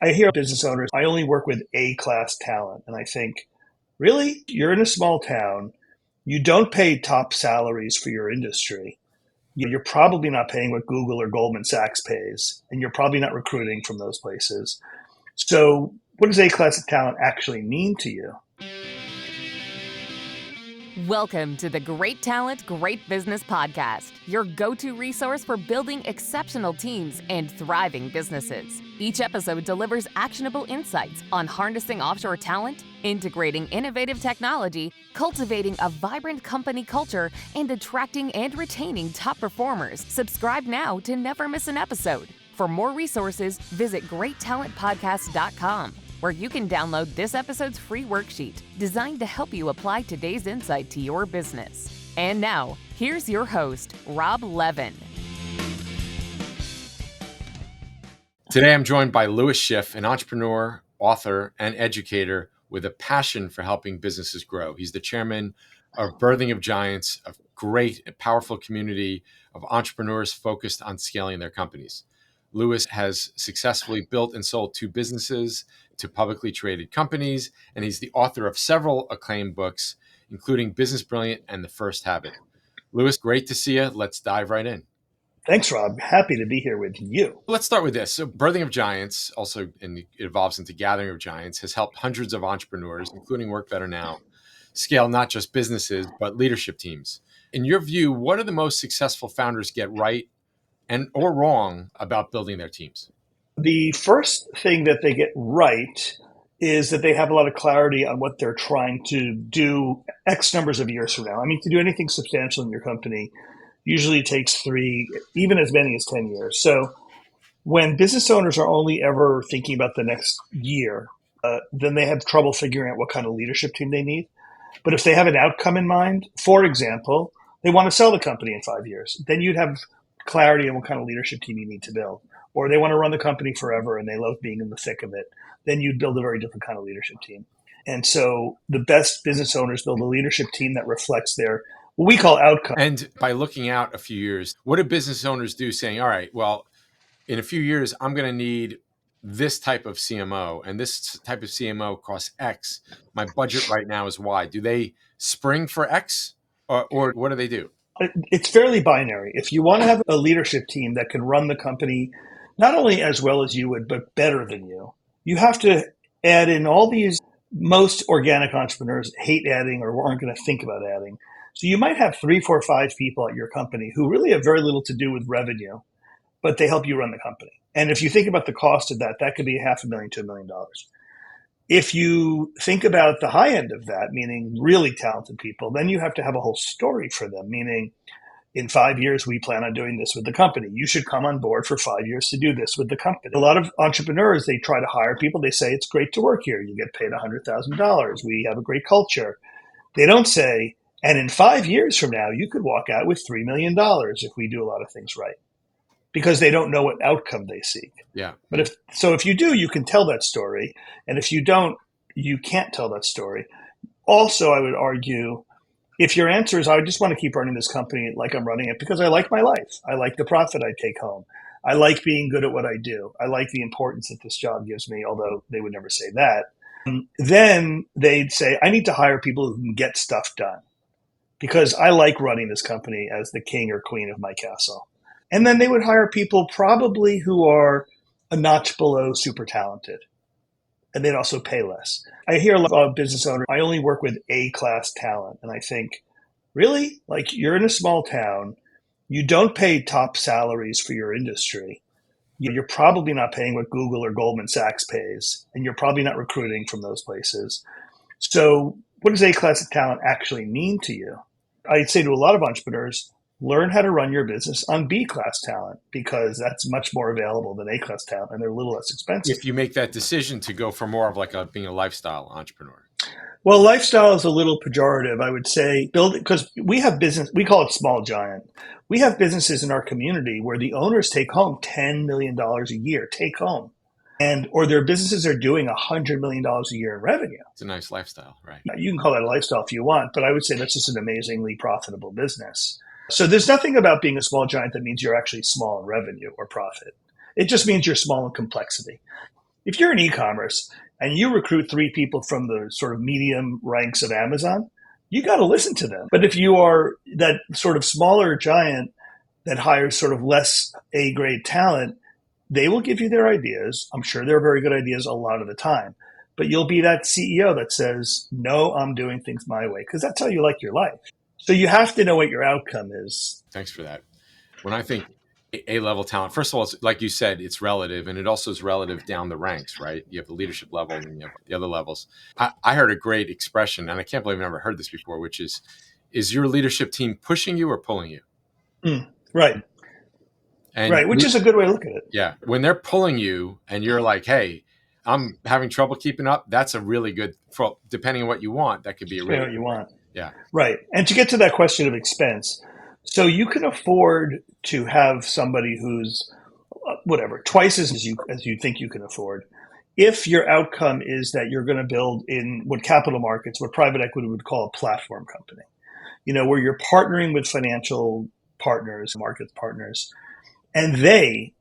I hear business owners, I only work with A-class talent. And I think, really? You're in a small town. You don't pay top salaries for your industry. You're probably not paying what Google or Goldman Sachs pays, and you're probably not recruiting from those places. So what does A-class talent actually mean to you? Welcome to the Great Talent, Great Business Podcast, your go-to resource for building exceptional teams and thriving businesses. Each episode delivers actionable insights on harnessing offshore talent, integrating innovative technology, cultivating a vibrant company culture, and attracting and retaining top performers. Subscribe now to never miss an episode. For more resources, visit greattalentpodcast.com, where you can download this episode's free worksheet designed to help you apply today's insight to your business. And now, here's your host, Rob Levin. Today, I'm joined by Lewis Schiff, an entrepreneur, author, and educator with a passion for helping businesses grow. He's the chairman of Birthing of Giants, a great and powerful community of entrepreneurs focused on scaling their companies. Lewis has successfully built and sold 2 businesses to publicly traded companies, and he's the author of several acclaimed books, including Business Brilliant and The First Habit. Lewis, great to see you. Let's dive right in. Thanks, Rob. Happy to be here with you. Let's start with this. So Birthing of Giants, also it evolves into Gathering of Giants, has helped hundreds of entrepreneurs, including Work Better Now, scale not just businesses, but leadership teams. In your view, what do the most successful founders get right and or wrong about building their teams? The first thing that they get right is that they have a lot of clarity on what they're trying to do X numbers of years from now. I mean, to do anything substantial in your company usually takes 3, even as many as 10 years. So when business owners are only ever thinking about the next year, then they have trouble figuring out what kind of leadership team they need. But if they have an outcome in mind, for example, they want to sell the company in 5 years, then you'd have clarity on what kind of leadership team you need to build. Or they want to run the company forever and they love being in the thick of it, then you'd build a very different kind of leadership team. And so the best business owners build a leadership team that reflects their, what we call outcome. And by looking out a few years, what do business owners do saying, all right, well, in a few years, I'm going to need this type of CMO, and this type of CMO costs X. My budget right now is Y. Do they spring for X or what do they do? It's fairly binary. If you want to have a leadership team that can run the company not only as well as you would, but better than you, you have to add in all these. Most organic entrepreneurs hate adding or aren't going to think about adding. So you might have 3, 4, 5 people at your company who really have very little to do with revenue, but they help you run the company. And if you think about the cost of that, that could be $500,000 to $1 million. If you think about the high end of that, meaning really talented people, then you have to have a whole story for them, meaning in 5 years, we plan on doing this with the company. You should come on board for 5 years to do this with the company. A lot of entrepreneurs, they try to hire people. They say, it's great to work here. You get paid $100,000. We have a great culture. They don't say, and in 5 years from now, you could walk out with $3 million if we do a lot of things right. Because they don't know what outcome they seek. Yeah. But if you do, you can tell that story. And if you don't, you can't tell that story. Also, I would argue, if your answer is, I just want to keep running this company like I'm running it because I like my life. I like the profit I take home. I like being good at what I do. I like the importance that this job gives me, although they would never say that. Then they'd say, I need to hire people who can get stuff done because I like running this company as the king or queen of my castle. And then they would hire people probably who are a notch below super talented. And they'd also pay less. I hear a lot of business owners, I only work with A-class talent. And I think, really? Like, you're in a small town. You don't pay top salaries for your industry. You're probably not paying what Google or Goldman Sachs pays. And you're probably not recruiting from those places. So what does A-class talent actually mean to you? I'd say to a lot of entrepreneurs, learn how to run your business on B-class talent because that's much more available than A-class talent and they're a little less expensive. If you make that decision to go for more of like being a lifestyle entrepreneur. Well, lifestyle is a little pejorative, I would say, because we have business, we call it small giant. We have businesses in our community where the owners take home $10 million a year, take home. Or their businesses are doing $100 million a year in revenue. It's a nice lifestyle, right? You can call that a lifestyle if you want, but I would say that's just an amazingly profitable business. So there's nothing about being a small giant that means you're actually small in revenue or profit. It just means you're small in complexity. If you're in e-commerce and you recruit 3 people from the sort of medium ranks of Amazon, you got to listen to them. But if you are that sort of smaller giant that hires sort of less A-grade talent, they will give you their ideas. I'm sure they're very good ideas a lot of the time. But you'll be that CEO that says, no, I'm doing things my way, because that's how you like your life. So you have to know what your outcome is. Thanks for that. When I think A-level talent, first of all, it's, like you said, it's relative, and it also is relative down the ranks, right? You have the leadership level and you have the other levels. I heard a great expression, and I can't believe I've never heard this before, which is your leadership team pushing you or pulling you? Right. And right, which is a good way to look at it. Yeah. When they're pulling you and you're like, hey, I'm having trouble keeping up, that's a really good, depending on what you want, that could be a really what you want. Yeah. Right. And to get to that question of expense, so you can afford to have somebody who's whatever, twice as you think you can afford. If your outcome is that you're going to build in what capital markets, what private equity would call a platform company, where you're partnering with financial partners, market partners, and they,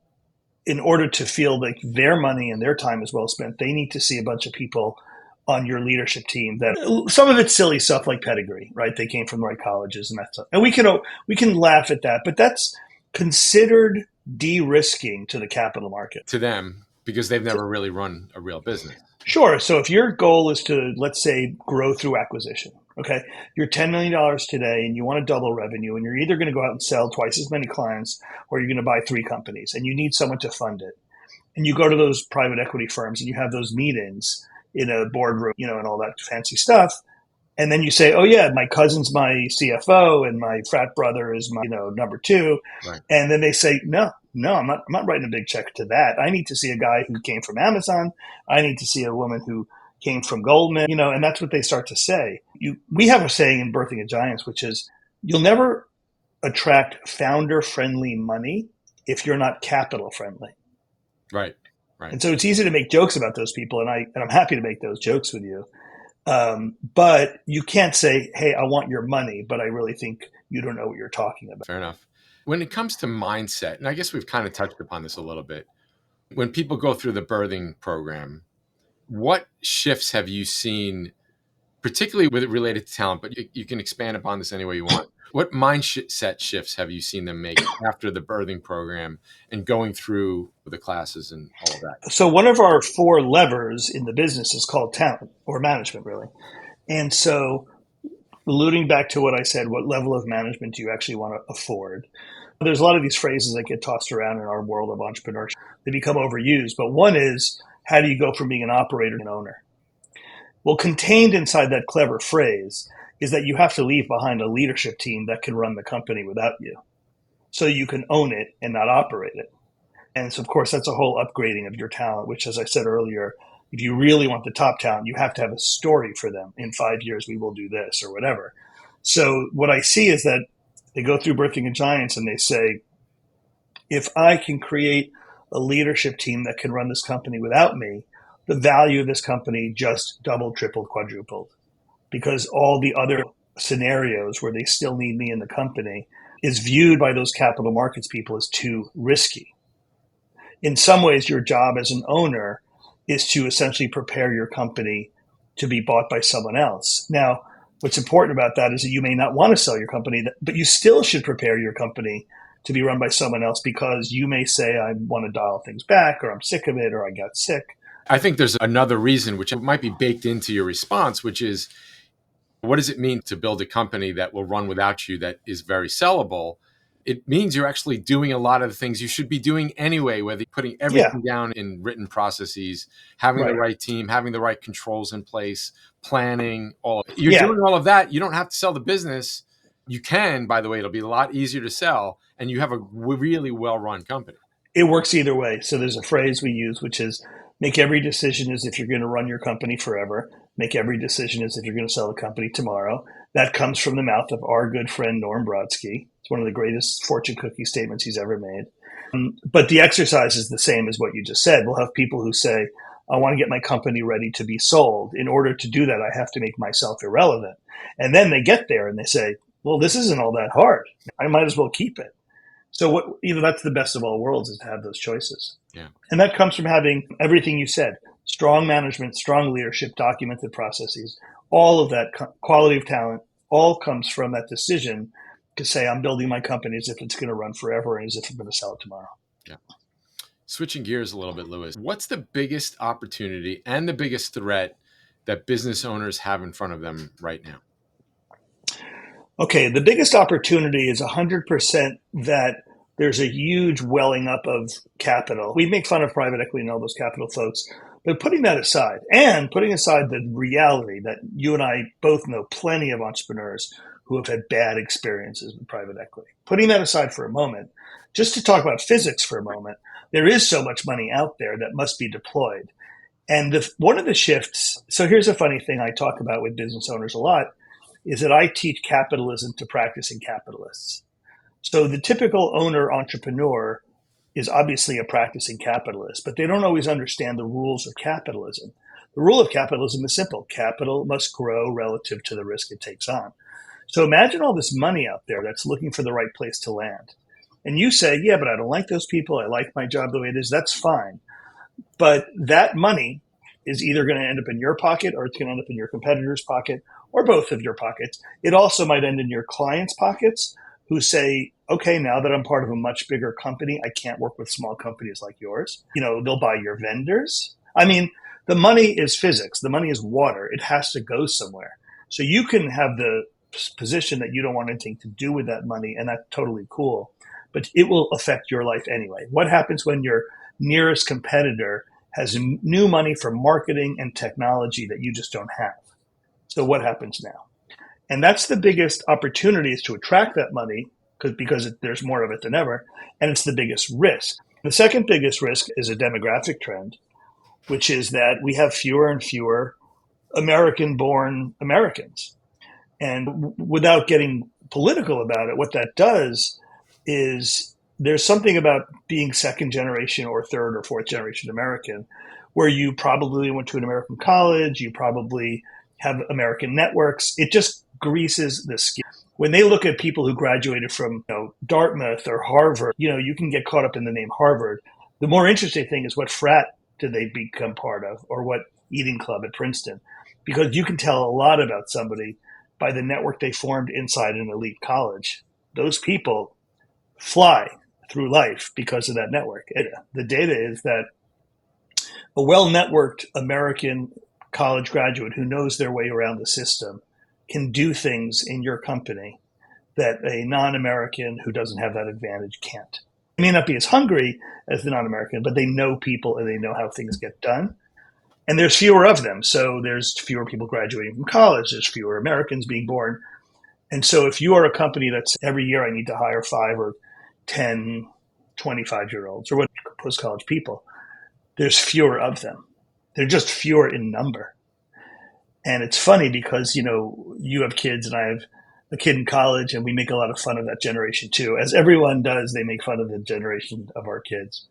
in order to feel like their money and their time is well spent, they need to see a bunch of people on your leadership team that some of it's silly stuff like pedigree, right? They came from the right colleges and that stuff. And we can laugh at that, but that's considered de-risking to the capital market. To them, because they've never really run a real business. Sure. So if your goal is to, let's say, grow through acquisition, okay, you're $10 million today and you want to double revenue, and you're either going to go out and sell twice as many clients or you're going to buy 3 companies and you need someone to fund it. And you go to those private equity firms and you have those meetings in a boardroom, and all that fancy stuff. And then you say, oh yeah, my cousin's my CFO and my frat brother is my, number 2. Right. And then they say, no, I'm not writing a big check to that. I need to see a guy who came from Amazon. I need to see a woman who came from Goldman, and that's what they start to say. We have a saying in Birthing of Giants, which is, you'll never attract founder-friendly money if you're not capital-friendly. Right. Right. And so it's easy to make jokes about those people, and I'm happy to make those jokes with you. But you can't say, hey, I want your money, but I really think you don't know what you're talking about. Fair enough. When it comes to mindset, and I guess we've kind of touched upon this a little bit, when people go through the birthing program, what shifts have you seen, particularly with it related to talent, but you can expand upon this any way you want. What mindset shifts have you seen them make after the birthing program and going through the classes and all of that? So one of our 4 levers in the business is called talent, or management, really. And so alluding back to what I said, what level of management do you actually want to afford? There's a lot of these phrases that get tossed around in our world of entrepreneurship. They become overused. But one is, how do you go from being an operator to an owner? Well, contained inside that clever phrase is that you have to leave behind a leadership team that can run the company without you, so you can own it and not operate it. And so, of course, that's a whole upgrading of your talent, which, as I said earlier, if you really want the top talent, you have to have a story for them. In 5 years, we will do this or whatever. So what I see is that they go through Birthing of Giants and they say, if I can create a leadership team that can run this company without me, the value of this company just doubled, tripled, quadrupled. Because all the other scenarios where they still need me in the company is viewed by those capital markets people as too risky. In some ways, your job as an owner is to essentially prepare your company to be bought by someone else. Now, what's important about that is that you may not want to sell your company, but you still should prepare your company to be run by someone else, because you may say, I want to dial things back, or I'm sick of it, or I got sick. I think there's another reason, which might be baked into your response, which is, what does it mean to build a company that will run without you, that is very sellable? It means you're actually doing a lot of the things you should be doing anyway, whether you're putting everything down in written processes, having the right team, having the right controls in place, planning, all of it. You're doing all of that. You don't have to sell the business. You can, by the way, it'll be a lot easier to sell, and you have a really well-run company. It works either way. So there's a phrase we use, which is, make every decision as if you're going to run your company forever. Make every decision as if you're going to sell the company tomorrow. That comes from the mouth of our good friend, Norm Brodsky. It's one of the greatest fortune cookie statements he's ever made. But the exercise is the same as what you just said. We'll have people who say, I want to get my company ready to be sold. In order to do that, I have to make myself irrelevant. And then they get there and they say, well, this isn't all that hard. I might as well keep it. So that's the best of all worlds, is to have those choices. Yeah. And that comes from having everything you said: strong management, strong leadership, documented processes, all of that quality of talent, all comes from that decision to say, I'm building my company as if it's going to run forever and as if I'm going to sell it tomorrow. Yeah. Switching gears a little bit, Lewis, what's the biggest opportunity and the biggest threat that business owners have in front of them right now? Okay, the biggest opportunity is 100% that there's a huge welling up of capital. We make fun of private equity and all those capital folks, but putting that aside, and putting aside the reality that you and I both know plenty of entrepreneurs who have had bad experiences with private equity. Putting that aside for a moment, just to talk about physics for a moment, there is so much money out there that must be deployed. And one of the shifts, so here's a funny thing I talk about with business owners a lot, is that I teach capitalism to practicing capitalists. So the typical owner entrepreneur is obviously a practicing capitalist, but they don't always understand the rules of capitalism. The rule of capitalism is simple. Capital must grow relative to the risk it takes on. So imagine all this money out there that's looking for the right place to land. And you say, yeah, but I don't like those people. I like my job the way it is. That's fine. But that money is either going to end up in your pocket, or it's going to end up in your competitor's pocket, or both of your pockets. It also might end in your clients' pockets, who say, okay, now that I'm part of a much bigger company, I can't work with small companies like yours. They'll buy your vendors. I mean, the money is physics. The money is water. It has to go somewhere. So you can have the position that you don't want anything to do with that money, and that's totally cool. But it will affect your life anyway. What happens when your nearest competitor has new money for marketing and technology that you just don't have? So what happens now? And that's the biggest opportunity, is to attract that money because there's more of it than ever. And it's the biggest risk. The second biggest risk is a demographic trend, which is that we have fewer and fewer American-born Americans. And without getting political about it, what that does is there's something about being second generation or third or fourth generation American, where you probably went to an American college, you probably have American networks. It just greases the skin. When they look at people who graduated from Dartmouth or Harvard, you can get caught up in the name Harvard. The more interesting thing is, what frat did they become part of, or what eating club at Princeton? Because you can tell a lot about somebody by the network they formed inside an elite college. Those people fly through life because of that network. The data is that a well-networked American college graduate who knows their way around the system can do things in your company that a non-American who doesn't have that advantage can't. They may not be as hungry as the non-American, but they know people and they know how things get done. And there's fewer of them. So there's fewer people graduating from college. There's fewer Americans being born. And so if you are a company that's every year I need to hire 5 or 10, 25-year-olds or what post-college people, there's fewer of them. They're just fewer in number. And it's funny because, you have kids and I have a kid in college, and we make a lot of fun of that generation too. As everyone does, they make fun of the generation of our kids.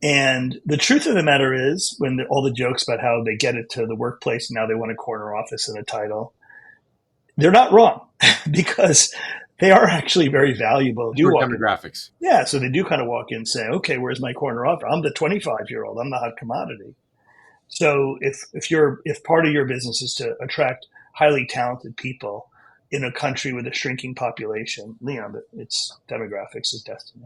And the truth of the matter is, when all the jokes about how they get it to the workplace, now they want a corner office and a title, they're not wrong because they are actually very valuable. Demographics. Yeah, so they do kind of walk in and say, okay, where's my corner office? I'm the 25-year-old. I'm the hot commodity. So if part of your business is to attract highly talented people in a country with a shrinking population, it's demographics is destiny.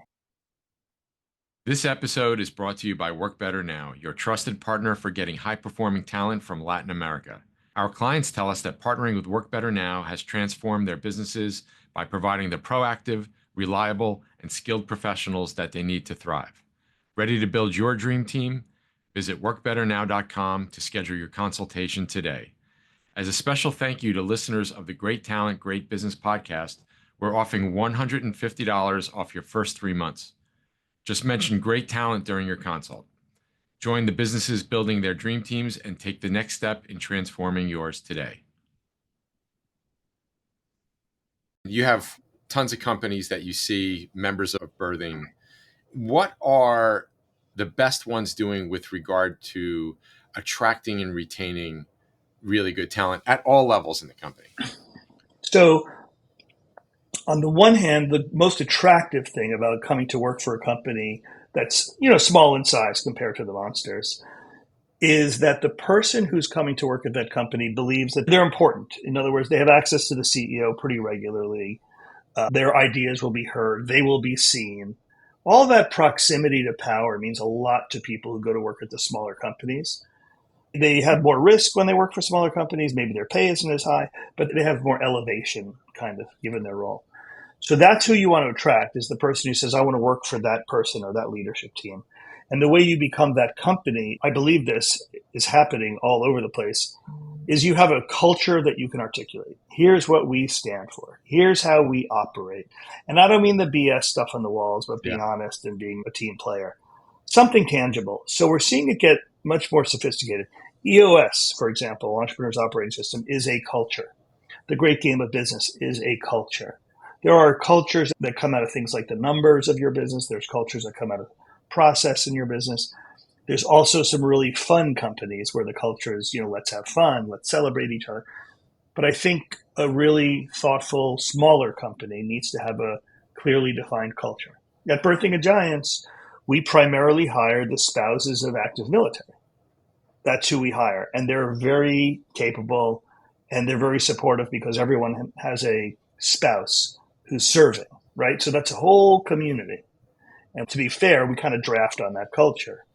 This episode is brought to you by Work Better Now, your trusted partner for getting high-performing talent from Latin America. Our clients tell us that partnering with Work Better Now has transformed their businesses by providing the proactive, reliable, and skilled professionals that they need to thrive. Ready to build your dream team? Visit workbetternow.com to schedule your consultation today. As a special thank you to listeners of the Great Talent, Great Business podcast, we're offering $150 off your first 3 months. Just mention Great Talent during your consult. Join the businesses building their dream teams and take the next step in transforming yours today. You have tons of companies that you see members of Birthing. What are the best ones doing with regard to attracting and retaining really good talent at all levels in the company? So On the one hand, the most attractive thing about coming to work for a company that's, small in size compared to the monsters is that the person who's coming to work at that company believes that they're important. In other words, they have access to the CEO pretty regularly. Their ideas will be heard. They will be seen. All that proximity to power means a lot to people who go to work at the smaller companies. They have more risk when they work for smaller companies. Maybe their pay isn't as high, but they have more elevation, kind of, given their role. So that's who you want to attract, is the person who says, I want to work for that person or that leadership team. And the way you become that company, I believe this is happening all over the place, is you have a culture that you can articulate. Here's what we stand for. Here's how we operate. And I don't mean the BS stuff on the walls, but being honest and being a team player. Something tangible. So we're seeing it get much more sophisticated. EOS, for example, Entrepreneur's Operating System, is a culture. The Great Game of Business is a culture. There are cultures that come out of things like the numbers of your business. There's cultures that come out of process in your business. There's also some really fun companies where the culture is, let's have fun, let's celebrate each other. But I think a really thoughtful, smaller company needs to have a clearly defined culture. At Birthing of Giants, we primarily hire the spouses of active military. That's who we hire. And they're very capable and they're very supportive because everyone has a spouse who's serving, right? So that's a whole community. And to be fair, we kind of draft on that culture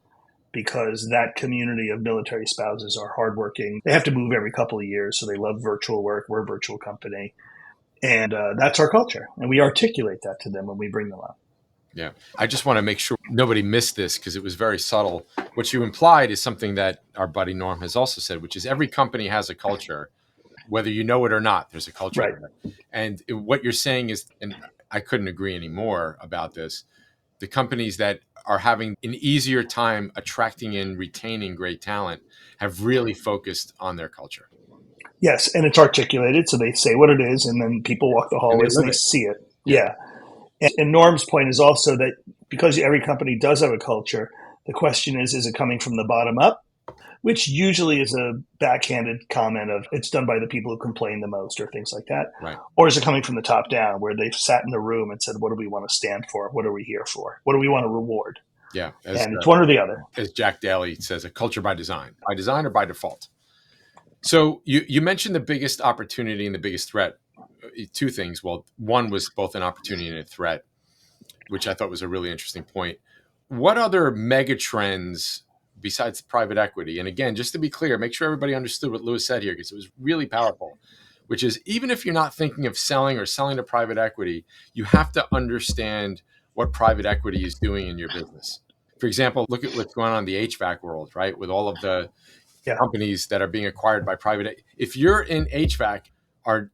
because that community of military spouses are hardworking. They have to move every couple of years, so they love virtual work. We're a virtual company. And that's our culture. And we articulate that to them when we bring them on. Yeah. I just want to make sure nobody missed this because it was very subtle. What you implied is something that our buddy Norm has also said, which is every company has a culture, whether you know it or not, there's a culture. Right. There. And what you're saying is, and I couldn't agree any more about this, the companies that are having an easier time attracting and retaining great talent have really focused on their culture. Yes, and it's articulated, so they say what it is, and then people walk the hallways and they see it. Yeah. And Norm's point is also that because every company does have a culture, the question is it coming from the bottom up? Which usually is a backhanded comment of it's done by the people who complain the most or things like that. Right. Or is it coming from the top down where they've sat in the room and said, what do we want to stand for? What are we here for? What do we want to reward? Yeah. And it's one or the other. As Jack Daly says, a culture by design or by default. So you mentioned the biggest opportunity and the biggest threat. Two things. Well, one was both an opportunity and a threat, which I thought was a really interesting point. What other mega trends besides private equity? And again, just to be clear, make sure everybody understood what Lewis said here, because it was really powerful, which is even if you're not thinking of selling to private equity, you have to understand what private equity is doing in your business. For example, look at what's going on in the HVAC world, right? With all of the companies that are being acquired by private. If you're in HVAC,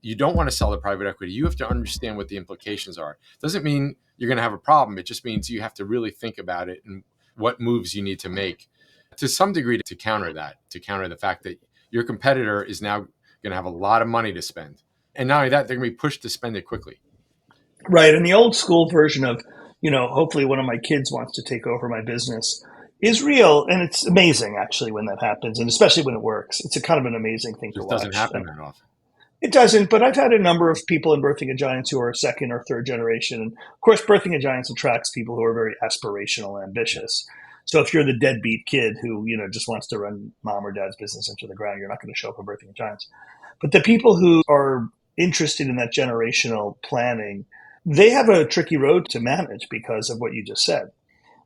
you don't want to sell to private equity, you have to understand what the implications are. Doesn't mean you're going to have a problem. It just means you have to really think about it and what moves you need to make to some degree to counter the fact that your competitor is now going to have a lot of money to spend. And not only that, they're going to be pushed to spend it quickly. Right. And the old school version of, hopefully one of my kids wants to take over my business is real. And it's amazing, actually, when that happens. And especially when it works. It's a kind of an amazing thing to watch. It doesn't happen that often. It doesn't, but I've had a number of people in Birthing of Giants who are second or third generation. And of course, Birthing of Giants attracts people who are very aspirational, ambitious. So if you're the deadbeat kid who, just wants to run mom or dad's business into the ground, you're not going to show up at Birthing of Giants. But the people who are interested in that generational planning, they have a tricky road to manage because of what you just said,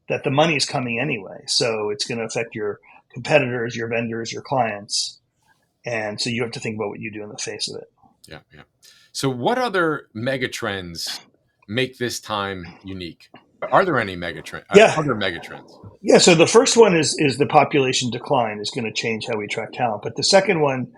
that the money is coming anyway. So it's going to affect your competitors, your vendors, your clients. And so you have to think about what you do in the face of it. Yeah. So what other mega trends make this time unique? Are there any mega trends? Other mega trends? Yeah. So the first one is the population decline is going to change how we attract talent. But the second one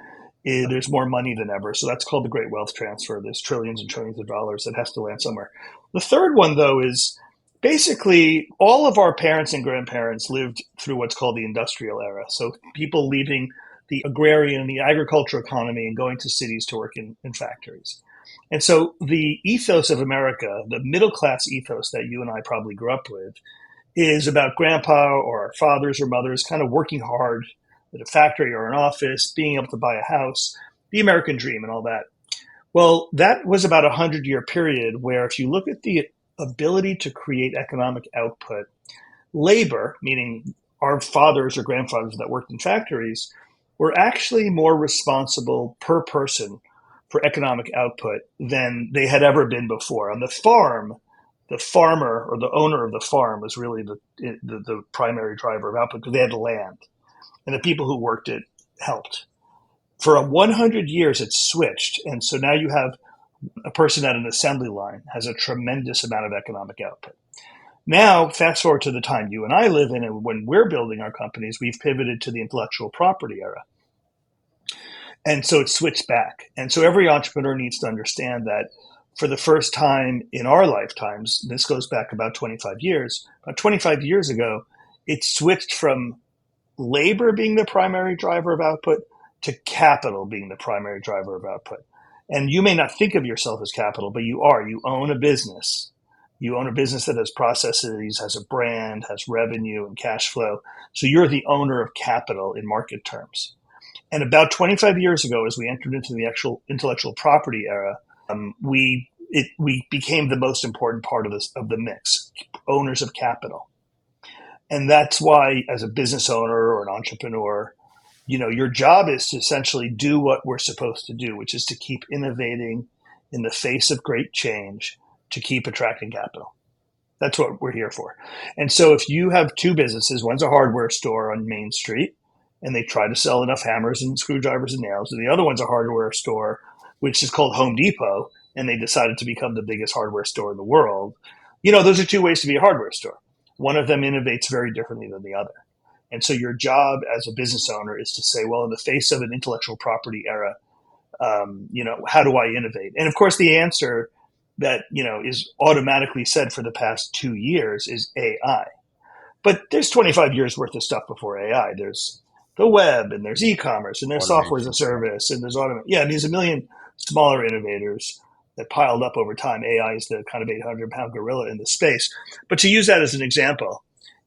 is there's more money than ever. So that's called the great wealth transfer. There's trillions and trillions of dollars that has to land somewhere. The third one, though, is basically all of our parents and grandparents lived through what's called the industrial era. So people leaving the agrarian, the agricultural economy and going to cities to work in factories. And so the ethos of America, the middle class ethos that you and I probably grew up with, is about grandpa or our fathers or mothers kind of working hard at a factory or an office, being able to buy a house, the American dream and all that. Well, that was about a 100-year period where if you look at the ability to create economic output, labor, meaning our fathers or grandfathers that worked in factories, were actually more responsible per person for economic output than they had ever been before. On the farm, the farmer or the owner of the farm was really the primary driver of output because they had land, and the people who worked it helped. For 100 years, it's switched, and so now you have a person at an assembly line has a tremendous amount of economic output. Now, fast forward to the time you and I live in, and when we're building our companies, we've pivoted to the intellectual property era. And so it's switched back. And so every entrepreneur needs to understand that for the first time in our lifetimes, this goes back about 25 years ago, it switched from labor being the primary driver of output to capital being the primary driver of output. And you may not think of yourself as capital, but you are. You own a business. You own a business that has processes, has a brand, has revenue and cash flow. So you're the owner of capital in market terms. And about 25 years ago, as we entered into the actual intellectual property era, we became the most important part of the mix, owners of capital. And that's why, as a business owner or an entrepreneur, your job is to essentially do what we're supposed to do, which is to keep innovating in the face of great change, to keep attracting capital. That's what we're here for. And so if you have two businesses, one's a hardware store on Main Street, and they try to sell enough hammers and screwdrivers and nails, and the other one's a hardware store, which is called Home Depot, and they decided to become the biggest hardware store in the world. Those are two ways to be a hardware store. One of them innovates very differently than the other. And so your job as a business owner is to say, well, in the face of an intellectual property era, how do I innovate? And of course, the answer that, is automatically said for the past 2 years is AI. But there's 25 years worth of stuff before AI. There's the web, and there's e-commerce, and there's software as a service, and there's automation. Yeah, there's a million smaller innovators that piled up over time. AI is the kind of 800-pound gorilla in the space. But to use that as an example,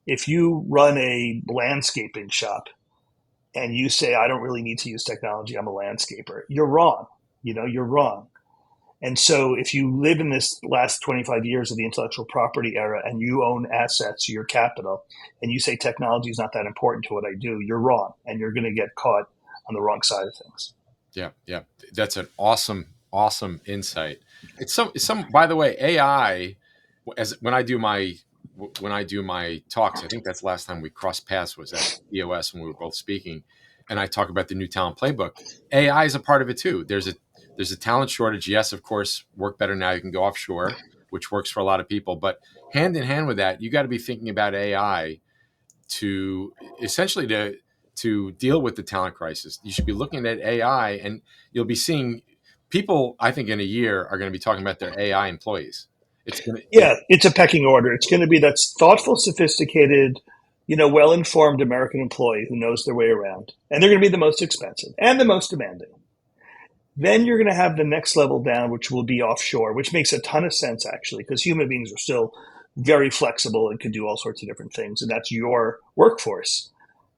if you run a landscaping shop and you say, I don't really need to use technology, I'm a landscaper, you're wrong. You're wrong. And so if you live in this last 25 years of the intellectual property era and you own assets, your capital, and you say technology is not that important to what I do, you're wrong. And you're going to get caught on the wrong side of things. Yeah. Yeah. That's an awesome insight. It's some, by the way, AI, when I do my talks, I think that's the last time we crossed paths was at EOS when we were both speaking, and I talk about the new talent playbook. AI is a part of it too. There's a talent shortage. Yes, of course, work better now. You can go offshore, which works for a lot of people. But hand in hand with that, you got to be thinking about AI to essentially to deal with the talent crisis. You should be looking at AI, and you'll be seeing people, I think, in a year are going to be talking about their AI employees. It's a pecking order. It's going to be that thoughtful, sophisticated, well-informed American employee who knows their way around. And they're going to be the most expensive and the most demanding. Then you're going to have the next level down, which will be offshore, which makes a ton of sense, actually, because human beings are still very flexible and can do all sorts of different things. And that's your workforce.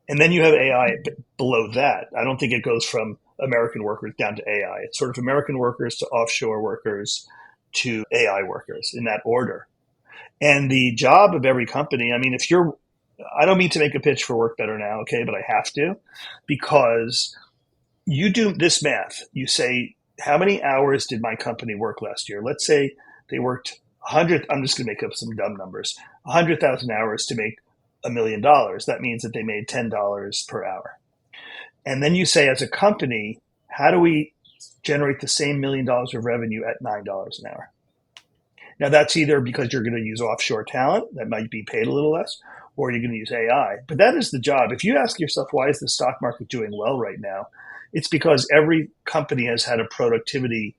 And then you have AI below that. I don't think it goes from American workers down to AI. It's sort of American workers to offshore workers to AI workers in that order. And the job of every company, I don't mean to make a pitch for Work Better Now, okay, but I have to, because you do this math. You say, how many hours did my company work last year? Let's say they worked 100, I'm just going to make up some dumb numbers, 100,000 hours to make $1 million. That means that they made $10 per hour. And then you say, as a company, how do we generate the same $1 million of revenue at $9 an hour? Now, that's either because you're going to use offshore talent that might be paid a little less, or you're going to use AI. But that is the job. If you ask yourself, why is the stock market doing well right now? It's because every company has had a productivity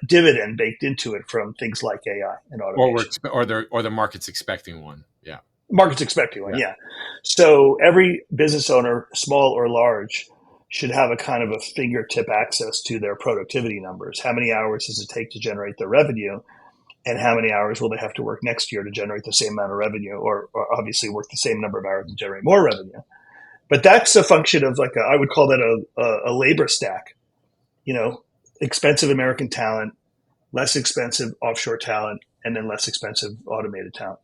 dividend baked into it from things like AI and automation. Or the market's expecting one. Yeah. Market's expecting one, yeah. So every business owner, small or large, should have a kind of a fingertip access to their productivity numbers. How many hours does it take to generate the revenue? And how many hours will they have to work next year to generate the same amount of revenue, or obviously work the same number of hours to generate more revenue? But that's a function of I would call that a labor stack. expensive American talent, less expensive offshore talent, and then less expensive automated talent.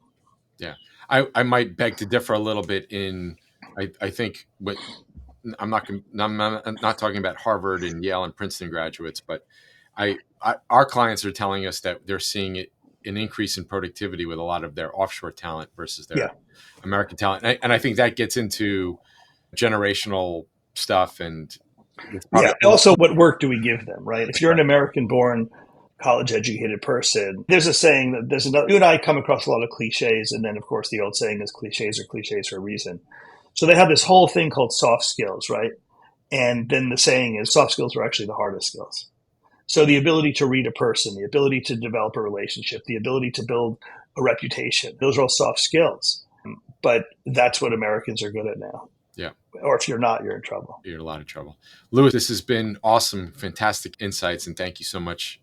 Yeah. I might beg to differ a little bit I think what I'm not talking about Harvard and Yale and Princeton graduates, but our clients are telling us that they're seeing an increase in productivity with a lot of their offshore talent versus Yeah. their American talent. And I think that gets into generational stuff and it's Yeah. probably Also, what work do we give them, right? If you're an American born, college educated person, there's a saying that you and I come across a lot of cliches. And then, of course, the old saying is cliches are cliches for a reason. So they have this whole thing called soft skills, right? And then the saying is soft skills are actually the hardest skills. So the ability to read a person, the ability to develop a relationship, the ability to build a reputation, those are all soft skills. But that's what Americans are good at now. Yeah. Or if you're not, you're in trouble. You're in a lot of trouble. Lewis, this has been awesome, fantastic insights, and thank you so much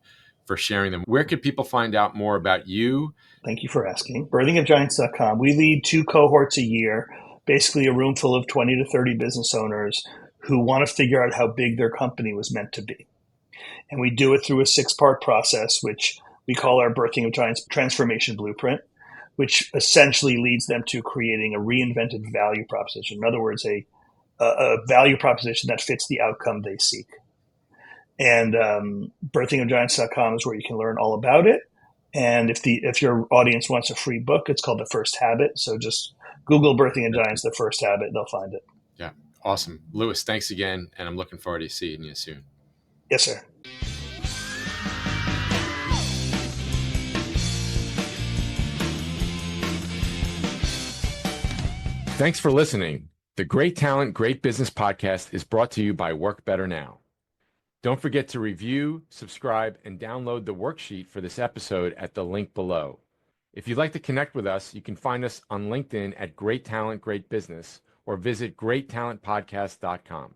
for sharing them. Where could people find out more about you? Thank you for asking. Birthingofgiants.com. We lead 2 cohorts a year, basically a room full of 20 to 30 business owners who want to figure out how big their company was meant to be. And we do it through a 6-part process, which we call our Birthing of Giants Transformation Blueprint, which essentially leads them to creating a reinvented value proposition. In other words, a value proposition that fits the outcome they seek. And birthingofgiants.com is where you can learn all about it. And if your audience wants a free book, it's called The First Habit. So just Google Birthing of Giants, The First Habit, they'll find it. Yeah, awesome. Lewis, thanks again. And I'm looking forward to seeing you soon. Yes, sir. Thanks for listening. The Great Talent, Great Business podcast is brought to you by Work Better Now. Don't forget to review, subscribe, and download the worksheet for this episode at the link below. If you'd like to connect with us, you can find us on LinkedIn at Great Talent, Great Business or visit greattalentpodcast.com.